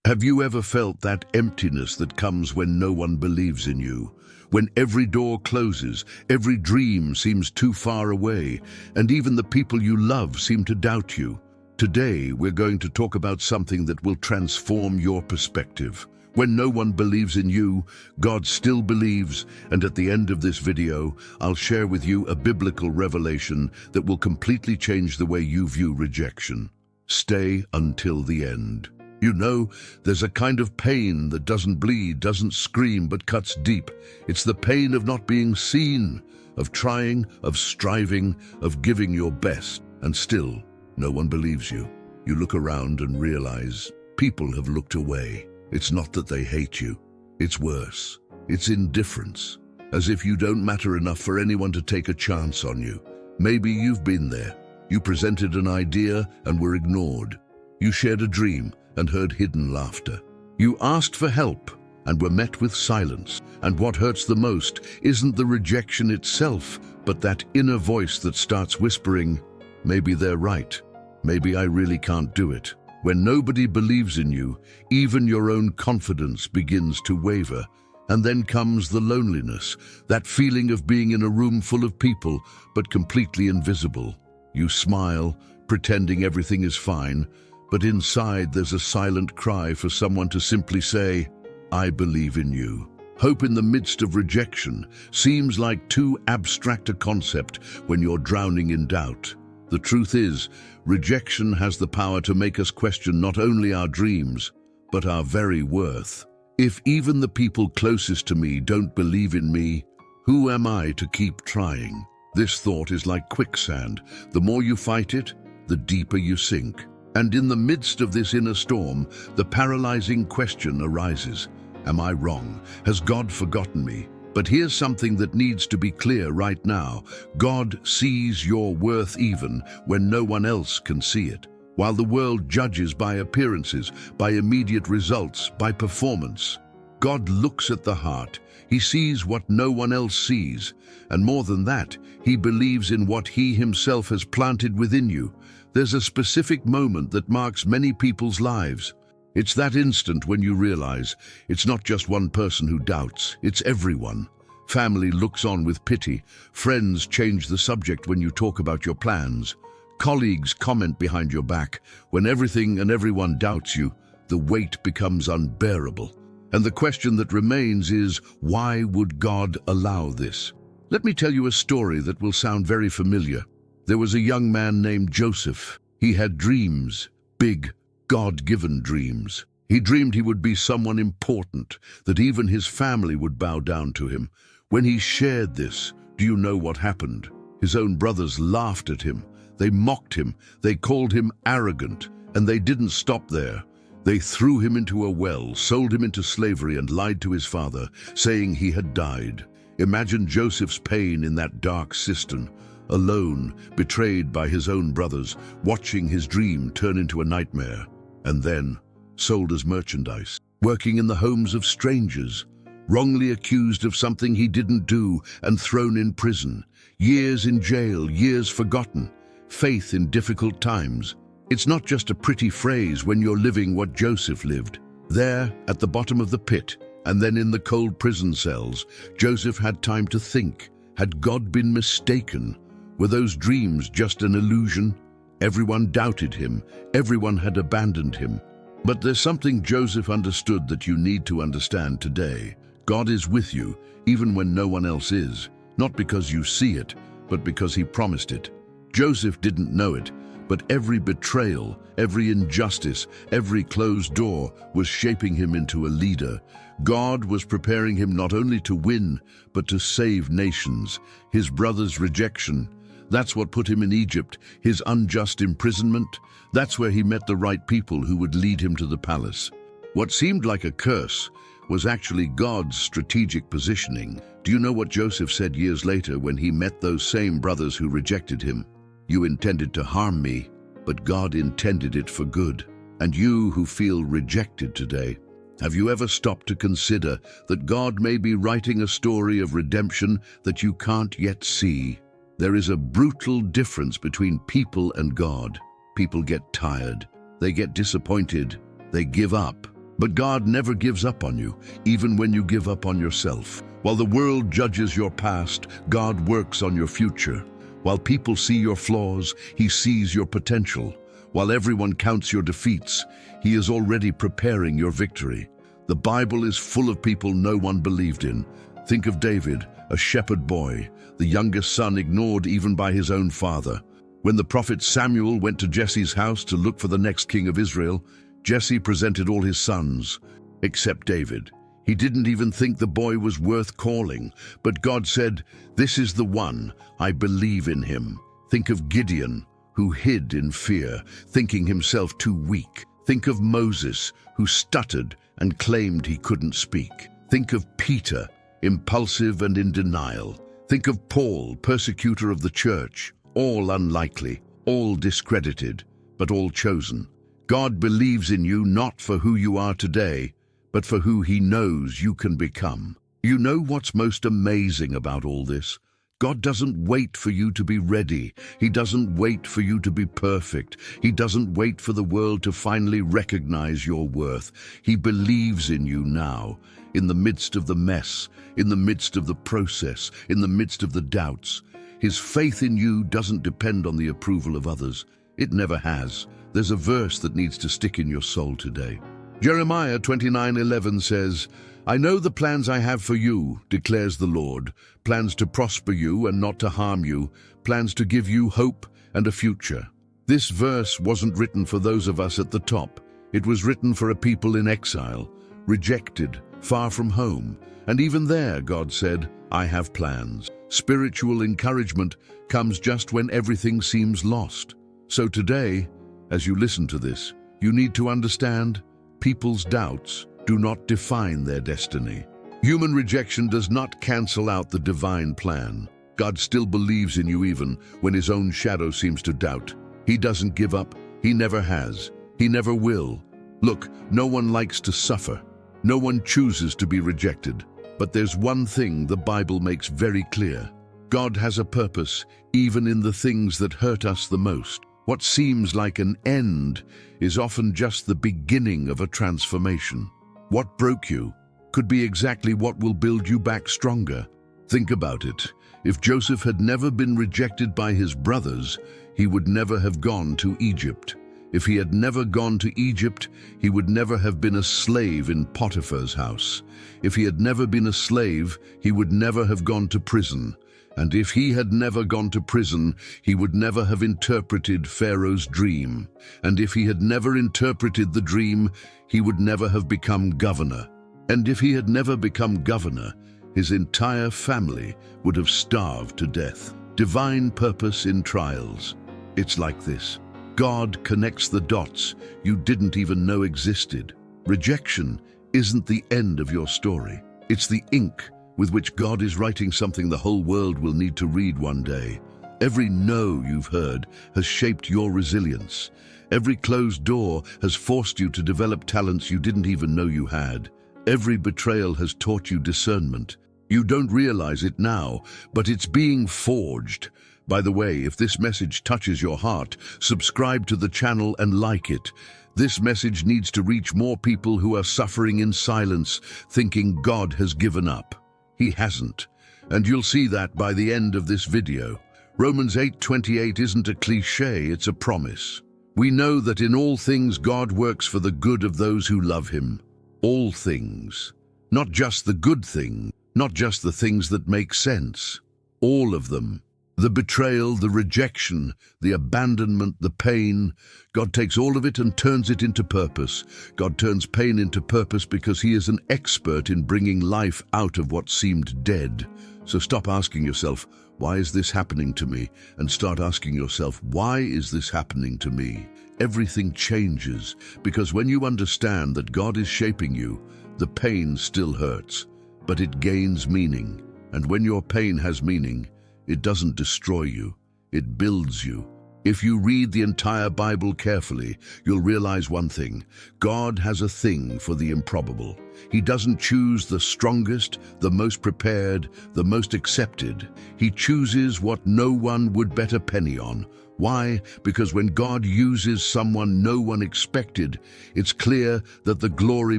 Have you ever felt that emptiness that comes when no one believes in you? When every door closes, every dream seems too far away, and even the people you love seem to doubt you? Today, we're going to talk about something that will transform your perspective. When no one believes in you, God still believes, and at the end of this video, I'll share with you a biblical revelation that will completely change the way you view rejection. Stay until the end. You know, there's a kind of pain that doesn't bleed, doesn't scream, but cuts deep. It's the pain of not being seen, of trying, of striving, of giving your best, and still, no one believes you. You look around and realize people have looked away. It's not that they hate you. It's worse. It's indifference, as if you don't matter enough for anyone to take a chance on you. Maybe you've been there. You presented an idea and were ignored. You shared a dream and heard hidden laughter. You asked for help and were met with silence. And what hurts the most isn't the rejection itself, but that inner voice that starts whispering, maybe they're right. Maybe I really can't do it. When nobody believes in you, even your own confidence begins to waver. And then comes the loneliness, that feeling of being in a room full of people, but completely invisible. You smile, pretending everything is fine, but inside there's a silent cry for someone to simply say, I believe in you. Hope in the midst of rejection seems like too abstract a concept when you're drowning in doubt. The truth is, rejection has the power to make us question not only our dreams, but our very worth. If even the people closest to me don't believe in me, who am I to keep trying? This thought is like quicksand. The more you fight it, the deeper you sink. And in the midst of this inner storm, the paralyzing question arises. Am I wrong? Has God forgotten me? But here's something that needs to be clear right now. God sees your worth even when no one else can see it. While the world judges by appearances, by immediate results, by performance, God looks at the heart. He sees what no one else sees. And more than that, He believes in what He Himself has planted within you. There's a specific moment that marks many people's lives. It's that instant when you realize it's not just one person who doubts, it's everyone. Family looks on with pity. Friends change the subject when you talk about your plans. Colleagues comment behind your back. When everything and everyone doubts you, the weight becomes unbearable. And the question that remains is, why would God allow this? Let me tell you a story that will sound very familiar. There was a young man named Joseph. He had dreams, big, God-given dreams. He dreamed he would be someone important, that even his family would bow down to him. When he shared this, do you know what happened? His own brothers laughed at him. They mocked him. They called him arrogant. And they didn't stop there. They threw him into a well, sold him into slavery, and lied to his father, saying he had died. Imagine Joseph's pain in that dark cistern. Alone, betrayed by his own brothers, watching his dream turn into a nightmare, and then sold as merchandise, working in the homes of strangers, wrongly accused of something he didn't do and thrown in prison, years in jail, years forgotten, faith in difficult times. It's not just a pretty phrase when you're living what Joseph lived. There, at the bottom of the pit, and then in the cold prison cells, Joseph had time to think. Had God been mistaken? Were those dreams just an illusion? Everyone doubted him. Everyone had abandoned him. But there's something Joseph understood that you need to understand today. God is with you, even when no one else is. Not because you see it, but because He promised it. Joseph didn't know it, but every betrayal, every injustice, every closed door was shaping him into a leader. God was preparing him not only to win, but to save nations. His brother's rejection, that's what put him in Egypt. His unjust imprisonment, that's where he met the right people who would lead him to the palace. What seemed like a curse was actually God's strategic positioning. Do you know what Joseph said years later when he met those same brothers who rejected him? You intended to harm me, but God intended it for good. And you who feel rejected today, have you ever stopped to consider that God may be writing a story of redemption that you can't yet see? There is a brutal difference between people and God. People get tired, they get disappointed, they give up. But God never gives up on you, even when you give up on yourself. While the world judges your past, God works on your future. While people see your flaws, He sees your potential. While everyone counts your defeats, He is already preparing your victory. The Bible is full of people no one believed in. Think of David, a shepherd boy, the youngest son ignored even by his own father. When the prophet Samuel went to Jesse's house to look for the next king of Israel, Jesse presented all his sons, except David. He didn't even think the boy was worth calling, but God said, "This is the one, I believe in him." Think of Gideon, who hid in fear, thinking himself too weak. Think of Moses, who stuttered and claimed he couldn't speak. Think of Peter, impulsive and in denial. Think of Paul, persecutor of the church, all unlikely, all discredited, but all chosen. God believes in you not for who you are today, but for who He knows you can become. You know what's most amazing about all this? God doesn't wait for you to be ready. He doesn't wait for you to be perfect. He doesn't wait for the world to finally recognize your worth. He believes in you now, in the midst of the mess, in the midst of the process, in the midst of the doubts. His faith in you doesn't depend on the approval of others. It never has. There's a verse that needs to stick in your soul today. Jeremiah 29:11 says, "I know the plans I have for you, declares the Lord, plans to prosper you and not to harm you, plans to give you hope and a future." This verse wasn't written for those of us at the top. It was written for a people in exile, rejected, far from home. And even there, God said, "I have plans." Spiritual encouragement comes just when everything seems lost. So today, as you listen to this, you need to understand people's doubts do not define their destiny. Human rejection does not cancel out the divine plan. God still believes in you even when His own shadow seems to doubt. He doesn't give up. He never has. He never will. Look, no one likes to suffer. No one chooses to be rejected. But there's one thing the Bible makes very clear. God has a purpose, even in the things that hurt us the most. What seems like an end is often just the beginning of a transformation. What broke you could be exactly what will build you back stronger. Think about it. If Joseph had never been rejected by his brothers, he would never have gone to Egypt. If he had never gone to Egypt, he would never have been a slave in Potiphar's house. If he had never been a slave, he would never have gone to prison. And if he had never gone to prison, he would never have interpreted Pharaoh's dream. And if he had never interpreted the dream, he would never have become governor. And if he had never become governor, his entire family would have starved to death. Divine purpose in trials. It's like this. God connects the dots you didn't even know existed. Rejection isn't the end of your story. It's the ink with which God is writing something the whole world will need to read one day. Every no you've heard has shaped your resilience. Every closed door has forced you to develop talents you didn't even know you had. Every betrayal has taught you discernment. You don't realize it now, but it's being forged. By the way, if this message touches your heart, subscribe to the channel and like it. This message needs to reach more people who are suffering in silence, thinking God has given up. He hasn't. And you'll see that by the end of this video. Romans 8:28 isn't a cliché, it's a promise. We know that in all things God works for the good of those who love Him. All things. Not just the good thing, not just the things that make sense. All of them. The betrayal, the rejection, the abandonment, the pain. God takes all of it and turns it into purpose. God turns pain into purpose because He is an expert in bringing life out of what seemed dead. So stop asking yourself, why is this happening to me? And start asking yourself, why is this happening to me? Everything changes because when you understand that God is shaping you, the pain still hurts, but it gains meaning. And when your pain has meaning, it doesn't destroy you, it builds you. If you read the entire Bible carefully, you'll realize one thing. God has a thing for the improbable. He doesn't choose the strongest, the most prepared, the most accepted. He chooses what no one would bet a penny on, Why? Because when God uses someone no one expected, it's clear that the glory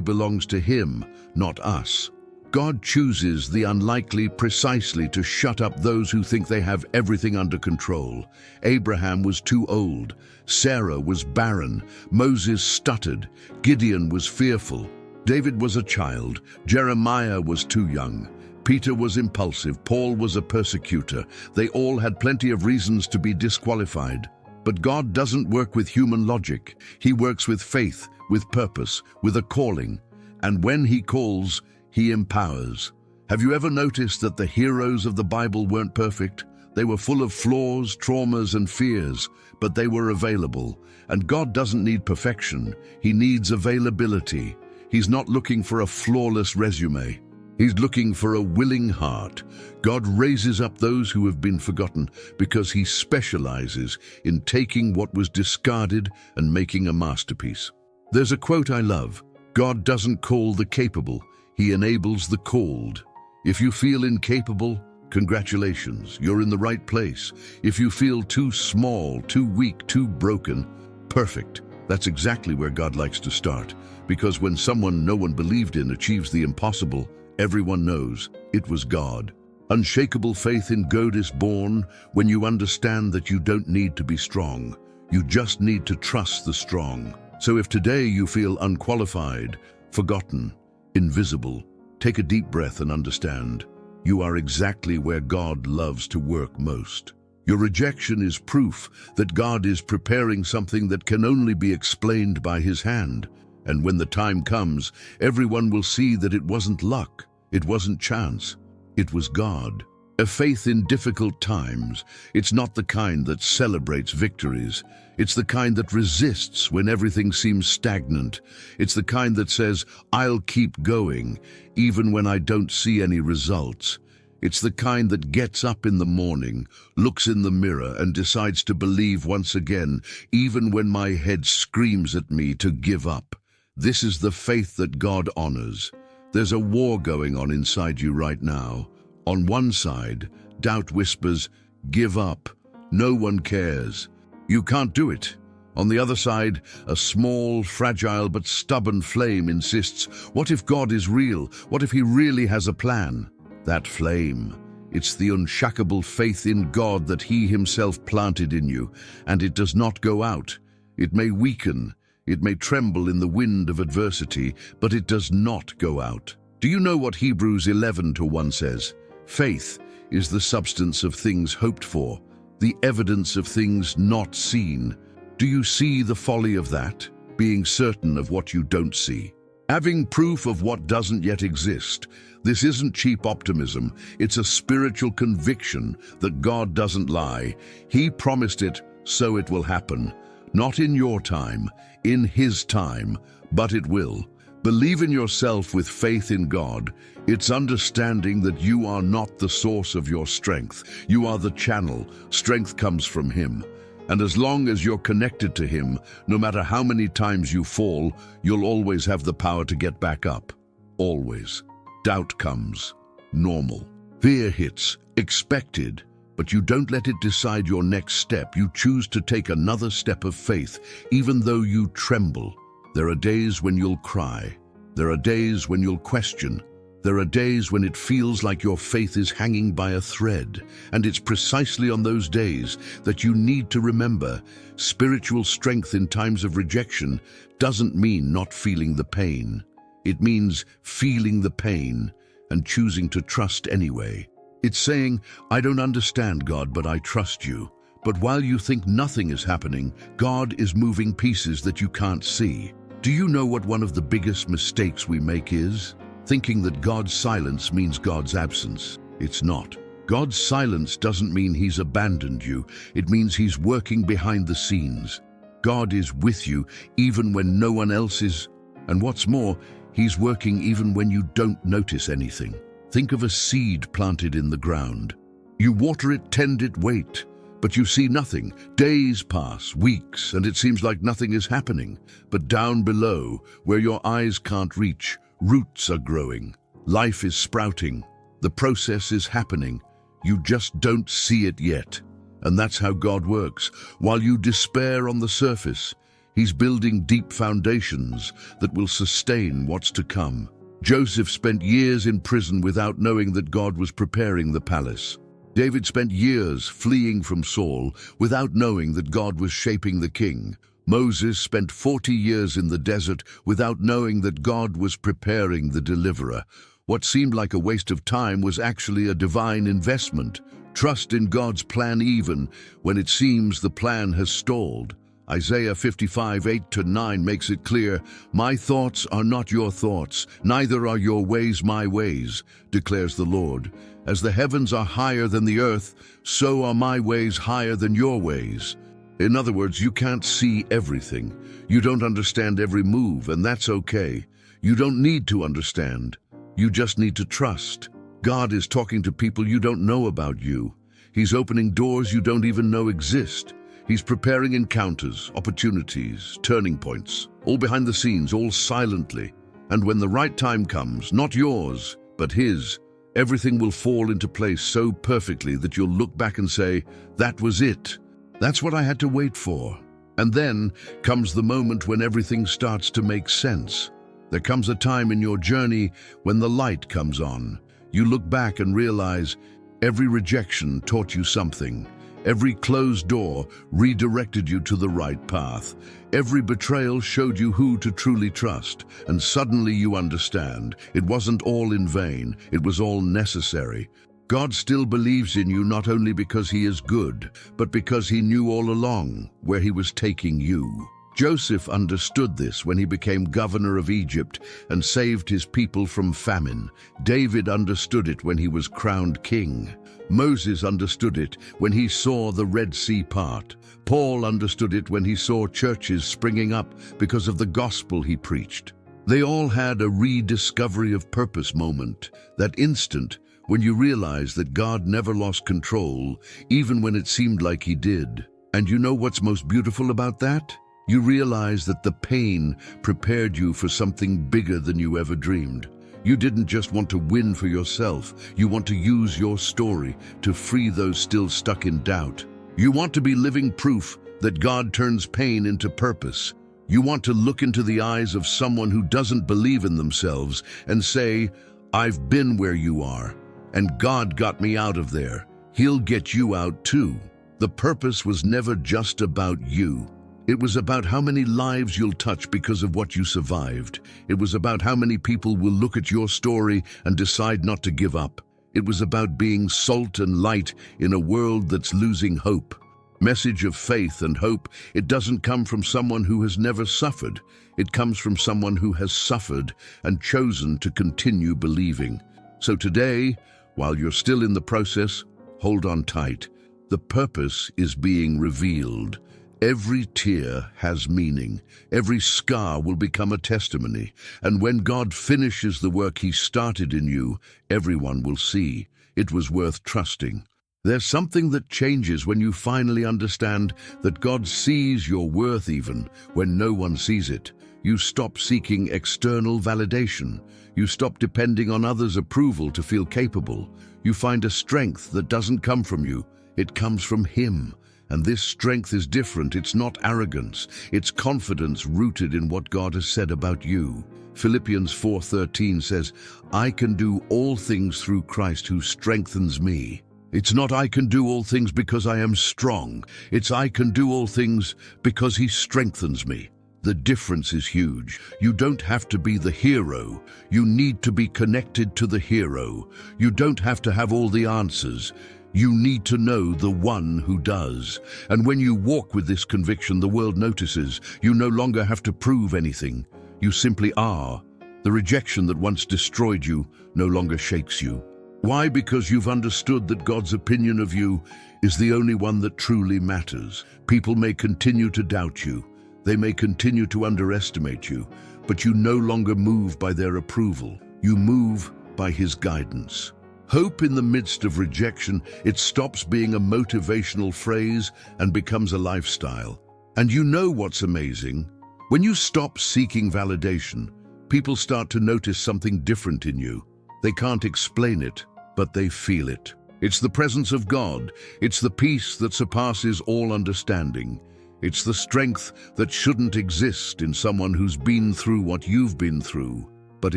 belongs to Him, not us. God chooses the unlikely precisely to shut up those who think they have everything under control. Abraham was too old. Sarah was barren. Moses stuttered. Gideon was fearful. David was a child. Jeremiah was too young. Peter was impulsive. Paul was a persecutor. They all had plenty of reasons to be disqualified. But God doesn't work with human logic. He works with faith, with purpose, with a calling. And when He calls, He empowers. Have you ever noticed that the heroes of the Bible weren't perfect? They were full of flaws, traumas, and fears, but they were available. And God doesn't need perfection. He needs availability. He's not looking for a flawless resume. He's looking for a willing heart. God raises up those who have been forgotten because He specializes in taking what was discarded and making a masterpiece. There's a quote I love: God doesn't call the capable, He enables the called. If you feel incapable, congratulations, you're in the right place. If you feel too small, too weak, too broken, perfect. That's exactly where God likes to start. Because when someone no one believed in achieves the impossible, everyone knows it was God. Unshakable faith in God is born when you understand that you don't need to be strong. You just need to trust the strong. So if today you feel unqualified, forgotten, invisible, take a deep breath and understand. You are exactly where God loves to work most. Your rejection is proof that God is preparing something that can only be explained by His hand. And when the time comes, everyone will see that it wasn't luck, it wasn't chance, it was God. A faith in difficult times, it's not the kind that celebrates victories. It's the kind that resists when everything seems stagnant. It's the kind that says, I'll keep going, even when I don't see any results. It's the kind that gets up in the morning, looks in the mirror, and decides to believe once again, even when my head screams at me to give up. This is the faith that God honors. There's a war going on inside you right now. On one side, doubt whispers, give up. No one cares. You can't do it. On the other side, a small, fragile but stubborn flame insists, what if God is real? What if He really has a plan? That flame, it's the unshakable faith in God that He Himself planted in you, and it does not go out. It may weaken, it may tremble in the wind of adversity, but it does not go out. Do you know what Hebrews 11:1 says? Faith is the substance of things hoped for, the evidence of things not seen. Do you see the folly of that? Being certain of what you don't see. Having proof of what doesn't yet exist. This isn't cheap optimism. It's a spiritual conviction that God doesn't lie. He promised it, so it will happen. Not in your time, in His time, but it will. Believe in yourself with faith in God. It's understanding that you are not the source of your strength. You are the channel. Strength comes from Him. And as long as you're connected to Him, no matter how many times you fall, you'll always have the power to get back up. Always. Doubt comes. Normal. Fear hits. Expected. But you don't let it decide your next step. You choose to take another step of faith, even though you tremble. There are days when you'll cry. There are days when you'll question. There are days when it feels like your faith is hanging by a thread. And it's precisely on those days that you need to remember, spiritual strength in times of rejection doesn't mean not feeling the pain. It means feeling the pain and choosing to trust anyway. It's saying, I don't understand, God, but I trust you. But while you think nothing is happening, God is moving pieces that you can't see. Do you know what one of the biggest mistakes we make is? Thinking that God's silence means God's absence. It's not. God's silence doesn't mean He's abandoned you. It means He's working behind the scenes. God is with you even when no one else is. And what's more, He's working even when you don't notice anything. Think of a seed planted in the ground. You water it, tend it, wait. But you see nothing. Days pass, weeks, and it seems like nothing is happening. But down below, where your eyes can't reach, roots are growing. Life is sprouting. The process is happening. You just don't see it yet. And that's how God works. While you despair on the surface, He's building deep foundations that will sustain what's to come. Joseph spent years in prison without knowing that God was preparing the palace. David spent years fleeing from Saul without knowing that God was shaping the king. Moses spent 40 years in the desert without knowing that God was preparing the deliverer. What seemed like a waste of time was actually a divine investment. Trust in God's plan even when it seems the plan has stalled. Isaiah 55:8-9 makes it clear, "My thoughts are not your thoughts, neither are your ways my ways, declares the Lord. As the heavens are higher than the earth, so are my ways higher than your ways." In other words, you can't see everything. You don't understand every move, and that's okay. You don't need to understand. You just need to trust. God is talking to people you don't know about you. He's opening doors you don't even know exist. He's preparing encounters, opportunities, turning points, all behind the scenes, all silently. And when the right time comes, not yours, but His, everything will fall into place so perfectly that you'll look back and say, "That was it. That's what I had to wait for." And then comes the moment when everything starts to make sense. There comes a time in your journey when the light comes on. You look back and realize every rejection taught you something. Every closed door redirected you to the right path. Every betrayal showed you who to truly trust. And suddenly you understand, it wasn't all in vain, it was all necessary. God still believes in you not only because He is good, but because He knew all along where He was taking you. Joseph understood this when he became governor of Egypt and saved his people from famine. David understood it when he was crowned king. Moses understood it when he saw the Red Sea part. Paul understood it when he saw churches springing up because of the gospel he preached. They all had a rediscovery of purpose moment, that instant when you realize that God never lost control, even when it seemed like He did. And you know what's most beautiful about that? You realize that the pain prepared you for something bigger than you ever dreamed. You didn't just want to win for yourself. You want to use your story to free those still stuck in doubt. You want to be living proof that God turns pain into purpose. You want to look into the eyes of someone who doesn't believe in themselves and say, "I've been where you are, and God got me out of there. He'll get you out too." The purpose was never just about you. It was about how many lives you'll touch because of what you survived. It was about how many people will look at your story and decide not to give up. It was about being salt and light in a world that's losing hope. Message of faith and hope, it doesn't come from someone who has never suffered. It comes from someone who has suffered and chosen to continue believing. So today, while you're still in the process, hold on tight. The purpose is being revealed. Every tear has meaning. Every scar will become a testimony. And when God finishes the work He started in you, everyone will see it was worth trusting. There's something that changes when you finally understand that God sees your worth even when no one sees it. You stop seeking external validation. You stop depending on others' approval to feel capable. You find a strength that doesn't come from you. It comes from Him. And this strength is different. It's not arrogance. It's confidence rooted in what God has said about you. Philippians 4:13 says, "I can do all things through Christ who strengthens me." It's not "I can do all things because I am strong." It's "I can do all things because He strengthens me." The difference is huge. You don't have to be the hero. You need to be connected to the hero. You don't have to have all the answers. You need to know the one who does. And when you walk with this conviction, the world notices. You no longer have to prove anything. You simply are. The rejection that once destroyed you no longer shakes you. Why? Because you've understood that God's opinion of you is the only one that truly matters. People may continue to doubt you. They may continue to underestimate you, but you no longer move by their approval. You move by His guidance. Hope in the midst of rejection, it stops being a motivational phrase and becomes a lifestyle. And you know what's amazing? When you stop seeking validation, people start to notice something different in you. They can't explain it, but they feel it. It's the presence of God. It's the peace that surpasses all understanding. It's the strength that shouldn't exist in someone who's been through what you've been through, but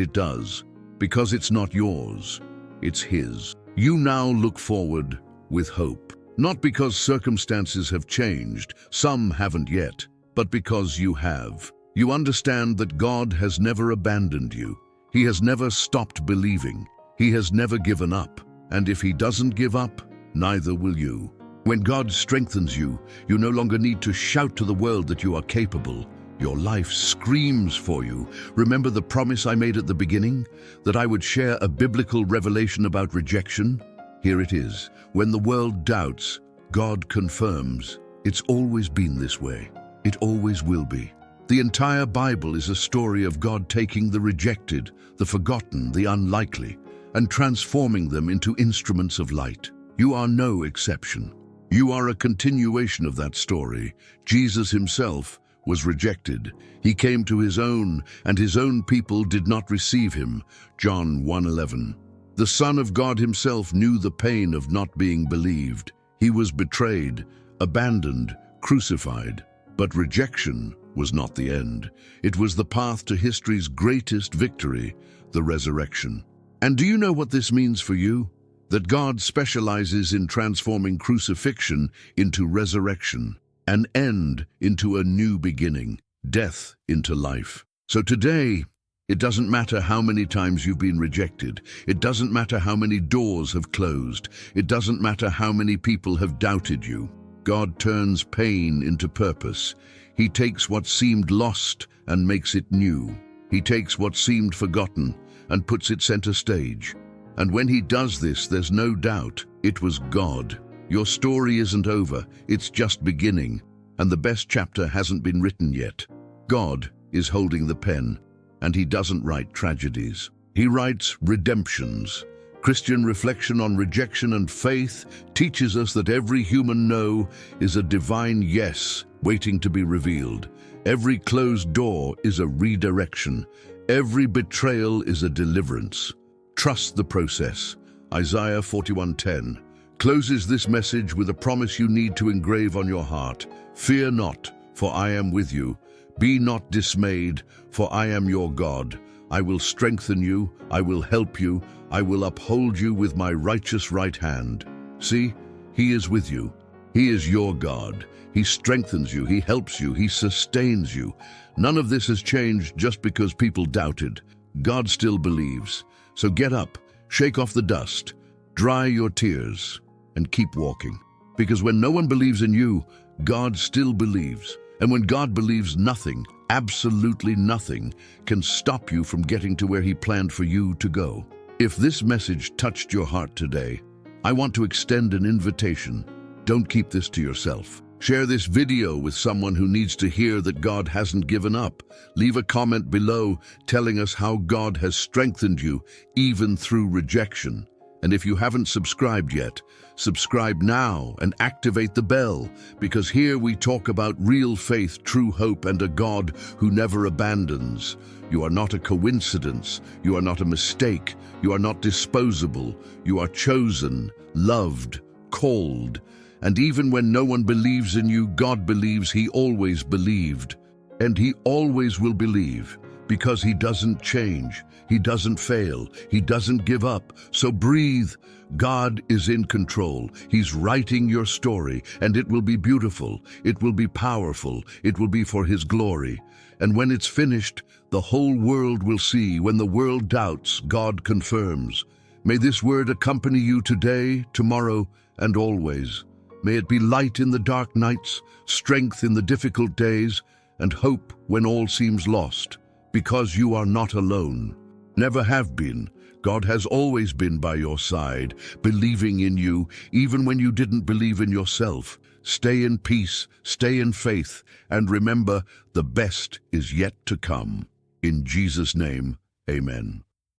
it does, because it's not yours, it's His. You now look forward with hope, not because circumstances have changed, some haven't yet, but because you have. You understand that God has never abandoned you. He has never stopped believing. He has never given up. And if He doesn't give up, neither will you. When God strengthens you, you no longer need to shout to the world that you are capable. Your life screams for you. Remember the promise I made at the beginning? That I would share a biblical revelation about rejection? Here it is. When the world doubts, God confirms. It's always been this way. It always will be. The entire Bible is a story of God taking the rejected, the forgotten, the unlikely, and transforming them into instruments of light. You are no exception. You are a continuation of that story. Jesus Himself was rejected. He came to His own, and His own people did not receive Him. John 1:11. The Son of God Himself knew the pain of not being believed. He was betrayed, abandoned, crucified. But rejection was not the end. It was the path to history's greatest victory, the resurrection. And do you know what this means for you? That God specializes in transforming crucifixion into resurrection, an end into a new beginning, death into life. So today, it doesn't matter how many times you've been rejected. It doesn't matter how many doors have closed. It doesn't matter how many people have doubted you. God turns pain into purpose. He takes what seemed lost and makes it new. He takes what seemed forgotten and puts it center stage. And when He does this, there's no doubt it was God. Your story isn't over, it's just beginning, and the best chapter hasn't been written yet. God is holding the pen, and He doesn't write tragedies. He writes redemptions. Christian reflection on rejection and faith teaches us that every human no is a divine yes waiting to be revealed. Every closed door is a redirection. Every betrayal is a deliverance. Trust the process. Isaiah 41:10 closes this message with a promise you need to engrave on your heart. Fear not, for I am with you. Be not dismayed, for I am your God. I will strengthen you, I will help you, I will uphold you with my righteous right hand. See, He is with you. He is your God. He strengthens you, He helps you, He sustains you. None of this has changed just because people doubted. God still believes. So get up, shake off the dust, dry your tears, and keep walking. Because when no one believes in you, God still believes. And when God believes, nothing, absolutely nothing, can stop you from getting to where He planned for you to go. If this message touched your heart today, I want to extend an invitation. Don't keep this to yourself. Share this video with someone who needs to hear that God hasn't given up. Leave a comment below telling us how God has strengthened you even through rejection. And if you haven't subscribed yet, subscribe now and activate the bell, because here we talk about real faith, true hope, and a God who never abandons. You are not a coincidence. You are not a mistake. You are not disposable. You are chosen, loved, called. And even when no one believes in you, God believes. He always believed. And He always will believe, because He doesn't change. He doesn't fail. He doesn't give up. So breathe. God is in control. He's writing your story, and it will be beautiful. It will be powerful. It will be for His glory. And when it's finished, the whole world will see. When the world doubts, God confirms. May this word accompany you today, tomorrow, and always. May it be light in the dark nights, strength in the difficult days, and hope when all seems lost, because you are not alone. Never have been. God has always been by your side, believing in you, even when you didn't believe in yourself. Stay in peace, stay in faith, and remember, the best is yet to come. In Jesus' name, amen.